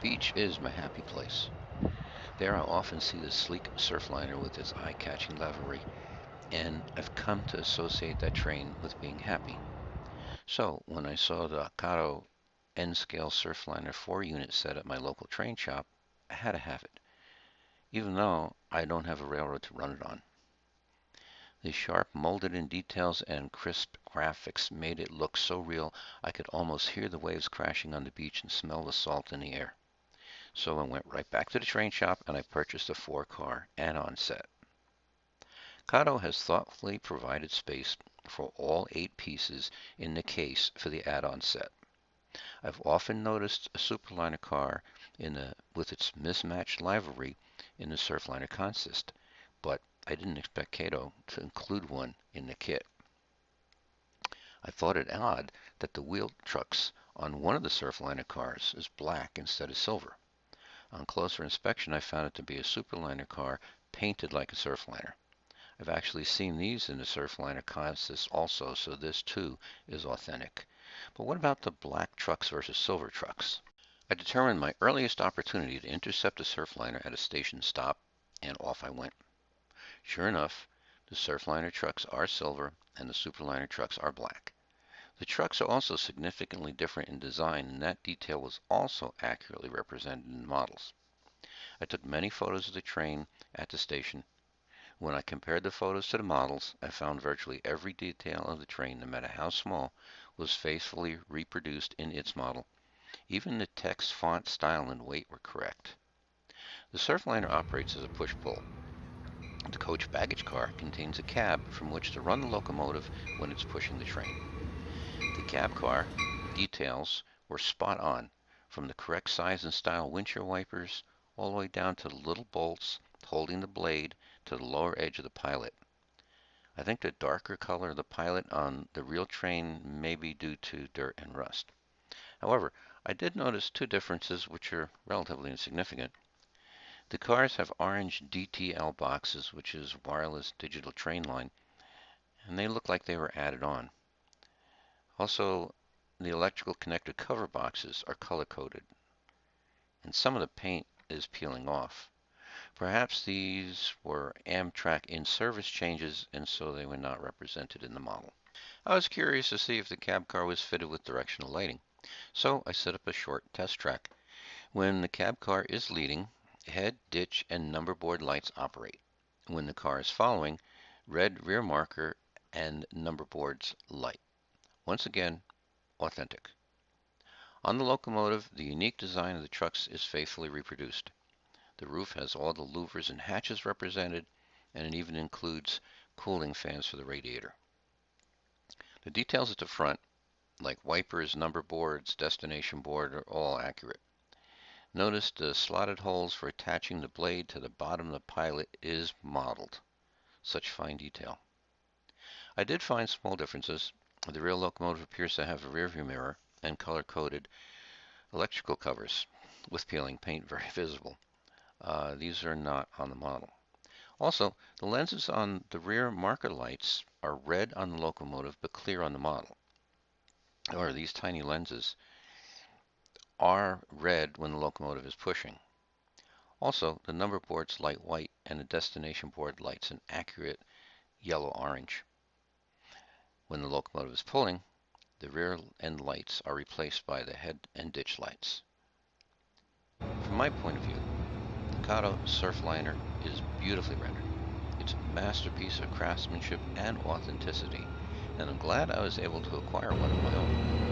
The beach is my happy place. There I often see the sleek Surfliner with its eye-catching livery, and I've come to associate that train with being happy. So when I saw the KATO N-scale Surfliner 4-unit set at my local train shop, I had to have it, even though I don't have a railroad to run it on. The sharp molded-in details and crisp graphics made it look so real I could almost hear the waves crashing on the beach and smell the salt in the air. So I went right back to the train shop and I purchased a 4-car add-on set. KATO has thoughtfully provided space for all 8 pieces in the case for the add-on set. I've often noticed a Superliner car with its mismatched livery in the Surfliner consist, but I didn't expect KATO to include one in the kit. I thought it odd that the wheel trucks on one of the Surfliner cars is black instead of silver. On closer inspection, I found it to be a Superliner car painted like a Surfliner. I've actually seen these in the Surfliner consist also, so this too is authentic. But what about the black trucks versus silver trucks? I determined my earliest opportunity to intercept a Surfliner at a station stop, and off I went. Sure enough, the Surfliner trucks are silver and the Superliner trucks are black. The trucks are also significantly different in design, and that detail was also accurately represented in the models. I took many photos of the train at the station. When I compared the photos to the models, I found virtually every detail of the train, no matter how small, was faithfully reproduced in its model. Even the text, font, style, and weight were correct. The Surfliner operates as a push-pull. The coach baggage car contains a cab from which to run the locomotive when it's pushing the train. The cab car details were spot on, from the correct size and style windshield wipers all the way down to the little bolts holding the blade to the lower edge of the pilot. I think the darker color of the pilot on the real train may be due to dirt and rust. However, I did notice 2 differences which are relatively insignificant. The cars have orange DTL boxes, which is wireless digital train line, and they look like they were added on. Also, the electrical connector cover boxes are color-coded, and some of the paint is peeling off. Perhaps these were Amtrak in-service changes, and so they were not represented in the model. I was curious to see if the cab car was fitted with directional lighting, so I set up a short test track. When the cab car is leading, head, ditch, and number board lights operate. When the car is following, red rear marker and number boards light. Once again, authentic. On the locomotive, the unique design of the trucks is faithfully reproduced. The roof has all the louvers and hatches represented, and it even includes cooling fans for the radiator. The details at the front, like wipers, number boards, destination board, are all accurate. Notice the slotted holes for attaching the blade to the bottom of the pilot is modeled. Such fine detail. I did find small differences. The real locomotive appears to have a rearview mirror and color-coded electrical covers with peeling paint very visible. These are not on the model. Also, the lenses on the rear marker lights are red on the locomotive but clear on the model. Or these tiny lenses are red when the locomotive is pushing. Also, the number boards light white and the destination board lights an accurate yellow-orange. When the locomotive is pulling, the rear end lights are replaced by the head and ditch lights. From my point of view, the KATO Surfliner is beautifully rendered. It's a masterpiece of craftsmanship and authenticity, and I'm glad I was able to acquire one of my own.